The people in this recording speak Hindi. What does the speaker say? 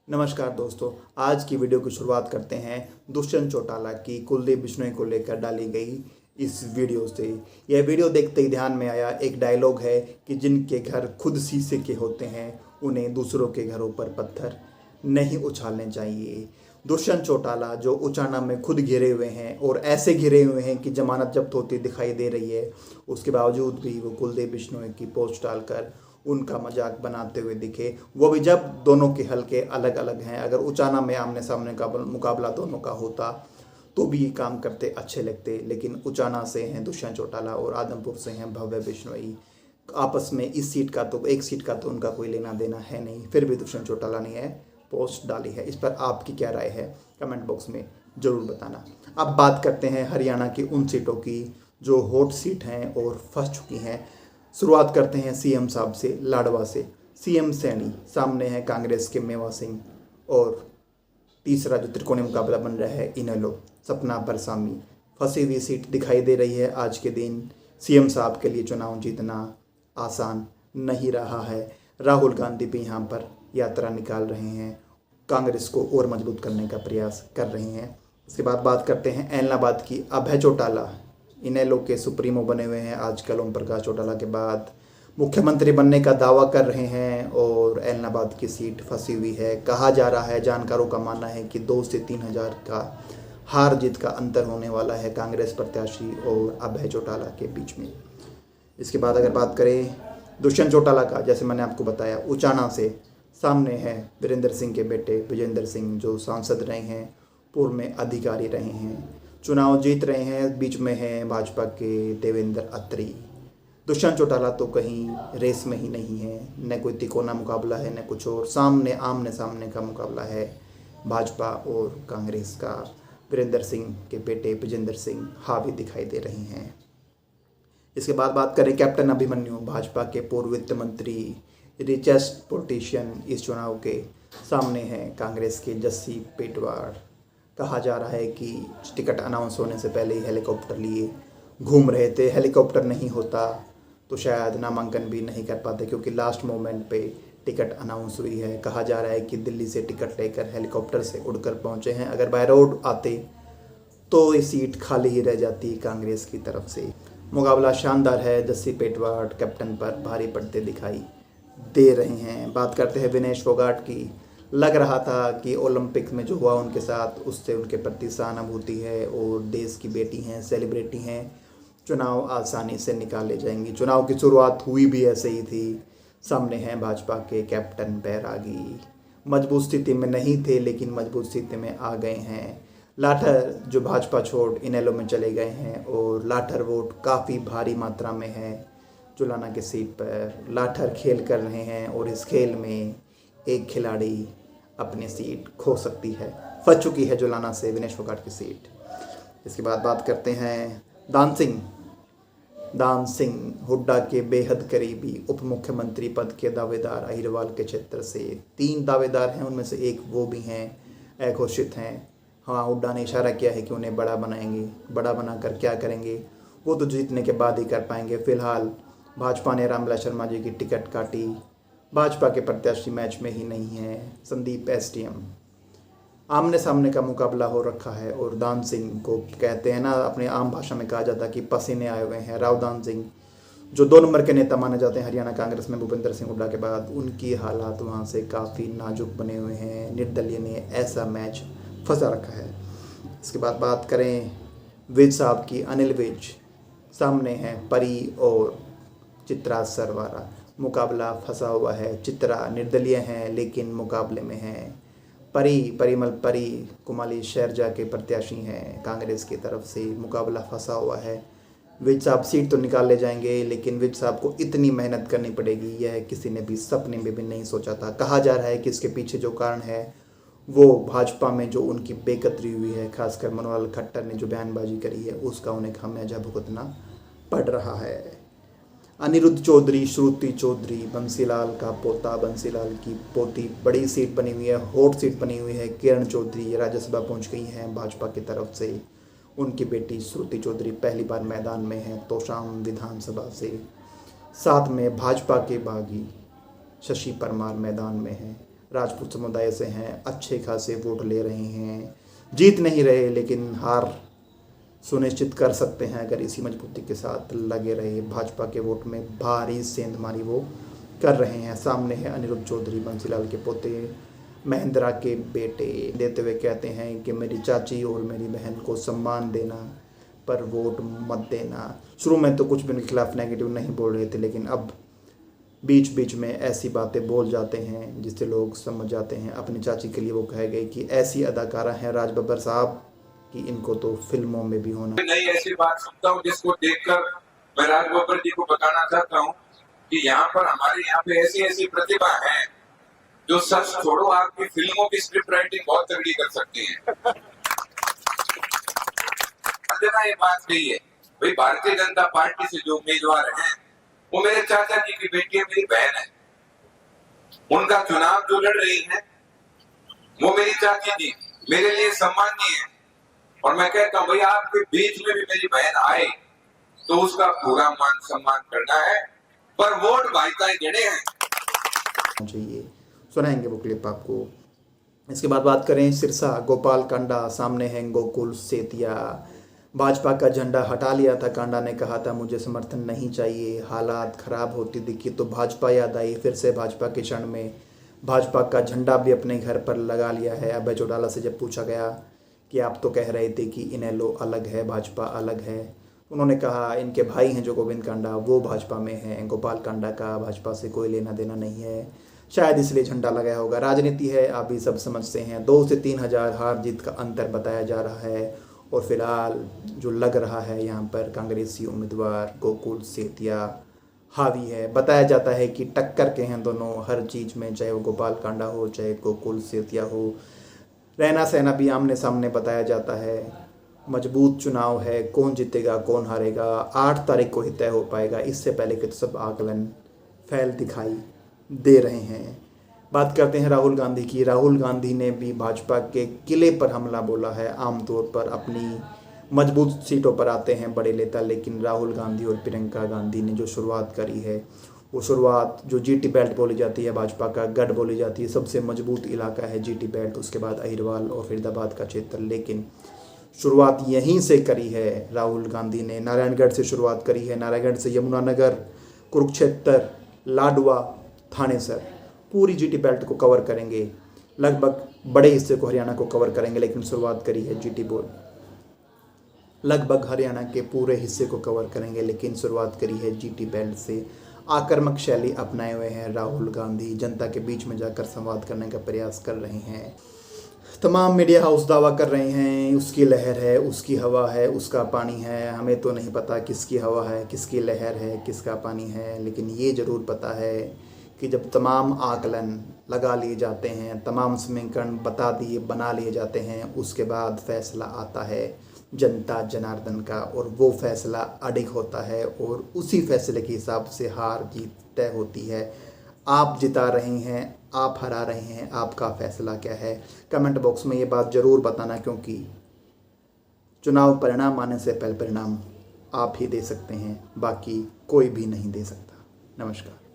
नमस्कार दोस्तों, आज की वीडियो की शुरुआत करते हैं दुष्यंत चौटाला की कुलदीप बिश्नोई को लेकर डाली गई इस वीडियो से। यह वीडियो देखते ही ध्यान में आया, एक डायलॉग है कि जिनके घर खुद शीशे के होते हैं उन्हें दूसरों के घरों पर पत्थर नहीं उछालने चाहिए। दुष्यंत चौटाला जो उचाना में खुद घिरे हुए हैं और ऐसे घिरे हुए हैं कि जमानत जब्त होती दिखाई दे रही है, उसके बावजूद भी वो कुलदीप बिश्नोई की पोस्ट डालकर उनका मजाक बनाते हुए दिखे, वो भी जब दोनों के हलके अलग अलग हैं। अगर उचाना में आमने सामने का मुकाबला दोनों का होता तो भी ये काम करते अच्छे लगते, लेकिन उचाना से हैं दुष्यंत चौटाला और आदमपुर से हैं भव्य बिश्नोई। आपस में इस सीट का तो एक सीट का तो उनका कोई लेना देना है नहीं, फिर भी दुष्यंत चौटाला ने यह पोस्ट डाली है। इस पर आपकी क्या राय है कमेंट बॉक्स में ज़रूर बताना। अब बात करते हैं हरियाणा की उन सीटों की जो हॉट सीट हैं और फंस चुकी हैं। शुरुआत करते हैं सीएम साहब से, लाडवा से। सीएम सैनी सामने है कांग्रेस के मेवा सिंह, और तीसरा जो त्रिकोणीय मुकाबला बन रहा है इनेलो सपना बरसामी। फंसी हुई सीट दिखाई दे रही है। आज के दिन सीएम साहब के लिए चुनाव जीतना आसान नहीं रहा है। राहुल गांधी भी यहाँ पर यात्रा निकाल रहे हैं, कांग्रेस को और मजबूत करने का प्रयास कर रहे हैं। इसके बाद बात करते हैं ऐलनाबाद की। अभय चौटाला इनेलो के सुप्रीमो बने हुए हैं आजकल, ओम प्रकाश चौटाला के बाद मुख्यमंत्री बनने का दावा कर रहे हैं, और ऐलनाबाद की सीट फंसी हुई है। कहा जा रहा है, जानकारों का मानना है कि 2 से 3 हज़ार का हार जीत का अंतर होने वाला है कांग्रेस प्रत्याशी और अभय चौटाला के बीच में। इसके बाद अगर बात करें दुष्यंत चौटाला का, जैसे मैंने आपको बताया, उचाना से सामने है वीरेंद्र सिंह के बेटे विजेंद्र सिंह, जो सांसद रहे हैं, पूर्व में अधिकारी रहे हैं, चुनाव जीत रहे हैं। बीच में हैं भाजपा के देवेंद्र अत्री। दुष्यंत चौटाला तो कहीं रेस में ही नहीं है, न कोई तिकोना मुकाबला है न कुछ और। सामने आमने सामने का मुकाबला है भाजपा और कांग्रेस का। वीरेंद्र सिंह के बेटे विजेंद्र सिंह हावी दिखाई दे रहे हैं। इसके बाद बात करें कैप्टन अभिमन्यु, भाजपा के पूर्व वित्त मंत्री, रिचेस्ट पॉलिटिशियन, इस चुनाव के सामने हैं कांग्रेस के जस्सी पेटवाड़। कहा जा रहा है कि टिकट अनाउंस होने से पहले ही हेलीकॉप्टर लिए घूम रहे थे। हेलीकॉप्टर नहीं होता तो शायद नामांकन भी नहीं कर पाते, क्योंकि लास्ट मोमेंट पे टिकट अनाउंस हुई है। कहा जा रहा है कि दिल्ली से टिकट लेकर हेलीकॉप्टर से उड़कर पहुंचे हैं। अगर बाय रोड आते तो ये सीट खाली ही रह जाती कांग्रेस की तरफ से। मुकाबला शानदार है, जस्सी पेटवाड़ कैप्टन पर भारी पड़ते दिखाई दे रहे हैं। बात करते हैं विनेश फोगाट की। लग रहा था कि ओलंपिक में जो हुआ उनके साथ, उससे उनके प्रति सहानुभूति है और देश की बेटी हैं, सेलिब्रिटी हैं, चुनाव आसानी से निकाले जाएंगी। चुनाव की शुरुआत हुई भी ऐसे ही थी। सामने हैं भाजपा के कैप्टन बैरागी। मजबूत स्थिति में नहीं थे, लेकिन मजबूत स्थिति में आ गए हैं। लाठर जो भाजपा छोड़ इनेलो में चले गए हैं, और लाठर वोट काफ़ी भारी मात्रा में है जुलाना की सीट पर। लाठर खेल कर रहे हैं और इस खेल में एक खिलाड़ी अपनी सीट खो सकती है। फंस चुकी है जुलाना से विनेश फोगाट की सीट। इसके बाद बात करते हैं दान सिंह हुड्डा के बेहद करीबी उप मुख्यमंत्री पद के दावेदार। अहिरवाल के क्षेत्र से 3 दावेदार हैं, उनमें से एक वो भी हैं, घोषित हैं। हाँ, हुड्डा ने इशारा किया है कि उन्हें बड़ा बनाएंगे। बड़ा बनाकर क्या करेंगे वो तो जीतने के बाद ही कर पाएंगे। फिलहाल भाजपा ने रामविलास शर्मा जी की टिकट काटी। भाजपा के प्रत्याशी मैच में ही नहीं है। संदीप एसटीएम, आमने सामने का मुकाबला हो रखा है, और दान सिंह को कहते हैं ना, अपने आम भाषा में कहा जाता है कि पसीने आए हुए हैं। राव दान सिंह जो 2 नंबर के नेता माने जाते हैं हरियाणा कांग्रेस में भूपेंद्र सिंह हुड्डा के बाद, उनकी हालात वहाँ से काफ़ी नाजुक बने हुए हैं। निर्दलीय ने ऐसा मैच फंसा रखा है। इसके बाद बात करें विज साहब की। अनिल विज सामने हैं परी और चित्रा सरवारा। मुकाबला फंसा हुआ है। चित्रा निर्दलीय हैं, लेकिन मुकाबले में हैं परिमल परी कुमाली शैरजा के प्रत्याशी हैं कांग्रेस की तरफ से। मुकाबला फंसा हुआ है। विज साहब सीट तो निकाल ले जाएंगे, लेकिन विज साहब को इतनी मेहनत करनी पड़ेगी, यह किसी ने भी सपने में भी नहीं सोचा था। कहा जा रहा है कि इसके पीछे जो कारण है वो भाजपा में जो उनकी बेकदरी हुई है, खासकर मनोहर खट्टर ने जो बयानबाजी करी है, उसका उन्हें खामियाजा भुगतना पड़ रहा है। अनिरुद्ध चौधरी, श्रुति चौधरी, बंसीलाल का पोता, बंसीलाल की पोती, बड़ी सीट बनी हुई है, हॉट सीट बनी हुई है। किरण चौधरी राज्यसभा पहुंच गई हैं भाजपा की तरफ से। उनकी बेटी श्रुति चौधरी पहली बार मैदान में है तोशाम विधानसभा से। साथ में भाजपा के बागी शशि परमार मैदान में हैं। राजपूत समुदाय से हैं, अच्छे खासे वोट ले रहे हैं, जीत नहीं रहे लेकिन हार सुनिश्चित कर सकते हैं अगर इसी मजबूती के साथ लगे रहे। भाजपा के वोट में भारी सेंधमारी वो कर रहे हैं। सामने है अनिरुद्ध चौधरी, बंसीलाल के पोते, महेंद्रा के बेटे, देते हुए कहते हैं कि मेरी चाची और मेरी बहन को सम्मान देना पर वोट मत देना। शुरू में तो कुछ भी उनके खिलाफ नेगेटिव नहीं बोल रहे थे, लेकिन अब बीच बीच में ऐसी बातें बोल जाते हैं जिससे लोग समझ जाते हैं। अपनी चाची के लिए वो कह गए कि ऐसी अदाकारा हैं राज बब्बर साहब कि इनको तो फिल्मों में भी होना। नई ऐसी बात सुनता हूँ जिसको देखकर मैं राज बब्बर जी को बताना चाहता हूँ कि यहाँ पर हमारे यहाँ पे ऐसी ऐसी प्रतिभा है जो सच छोड़ो आपकी फिल्मों की स्क्रिप्ट राइटिंग बहुत तगड़ी कर सकती है। ये बात कही है भाई, भारतीय जनता पार्टी से जो उम्मीदवार हैं वो मेरे चाचा जी की बेटी है, मेरी बहन है। उनका चुनाव जो लड़ रही है वो मेरी चाची जी मेरे लिए सम्माननीय है, और मैं कहता हूँ भाई आपके बीच में भी मेरी बहन आए तो उसका पूरा मान सम्मान करना है, पर वोट भाईचारे देने हैं। चाहिए सुनाएंगे वो क्लिप आपको। इसके बाद बात करें सिरसा गोपाल कांडा, सामने है गोकुल सेतिया। भाजपा का झंडा हटा लिया था, कांडा ने कहा था मुझे समर्थन नहीं चाहिए, हालात खराब होती दिखी तो भाजपा याद आई, फिर से भाजपा के क्षण में भाजपा का झंडा भी अपने घर पर लगा लिया है। अभय चौटाला से जब पूछा गया कि आप तो कह रहे थे कि इनेलो अलग है भाजपा अलग है, उन्होंने कहा इनके भाई हैं जो गोविंद कांडा वो भाजपा में हैं, गोपाल कांडा का भाजपा से कोई लेना देना नहीं है, शायद इसलिए झंडा लगाया होगा। राजनीति है, आप भी सब समझते हैं। 2 से 3 हज़ार हार जीत का अंतर बताया जा रहा है, और फिलहाल जो लग रहा है यहाँ पर कांग्रेसी उम्मीदवार गोकुल सेतिया हावी है। बताया जाता है कि टक्कर के हैं दोनों हर चीज़ में, चाहे वो गोपाल कांडा हो चाहे गोकुल सेतिया हो। रहना सहना भी आमने सामने बताया जाता है। मजबूत चुनाव है, कौन जीतेगा कौन हारेगा 8 तारीख को ही तय हो पाएगा। इससे पहले के तो सब आकलन फैल दिखाई दे रहे हैं। बात करते हैं राहुल गांधी की। राहुल गांधी ने भी भाजपा के किले पर हमला बोला है। आमतौर पर अपनी मजबूत सीटों पर आते हैं बड़े नेता, लेकिन राहुल गांधी और प्रियंका गांधी ने जो शुरुआत करी है वो शुरुआत जो जीटी बेल्ट बोली जाती है, भाजपा का गढ़ बोली जाती है, सबसे मजबूत इलाका है जीटी बेल्ट, उसके बाद अहिरवाल और फरीदाबाद का क्षेत्र, लेकिन शुरुआत यहीं से करी है राहुल गांधी ने। नारायणगढ़ से शुरुआत करी है, नारायणगढ़ से यमुनानगर, कुरुक्षेत्र, लाडवा, थानेसर, पूरी जीटी बेल्ट को कवर करेंगे। लगभग बड़े हिस्से को हरियाणा को कवर करेंगे, लेकिन शुरुआत करी है जीटी बोर्ड। लगभग हरियाणा के पूरे हिस्से को कवर करेंगे, लेकिन शुरुआत करी है जीटी बेल्ट से। आक्रामक शैली अपनाए हुए हैं राहुल गांधी, जनता के बीच में जाकर संवाद करने का प्रयास कर रहे हैं। तमाम मीडिया हाउस दावा कर रहे हैं उसकी लहर है, उसकी हवा है, उसका पानी है। हमें तो नहीं पता किसकी हवा है, किसकी लहर है, किसका पानी है, लेकिन ये ज़रूर पता है कि जब तमाम आकलन लगा लिए जाते हैं, तमाम समीकरण बना लिए जाते हैं, उसके बाद फैसला आता है जनता जनार्दन का, और वो फैसला अडिग होता है और उसी फैसले के हिसाब से हार जीत तय होती है। आप जिता रहे हैं, आप हरा रहे हैं, आपका फैसला क्या है? कमेंट बॉक्स में ये बात ज़रूर बताना, क्योंकि चुनाव परिणाम आने से पहले परिणाम आप ही दे सकते हैं, बाकी कोई भी नहीं दे सकता। नमस्कार।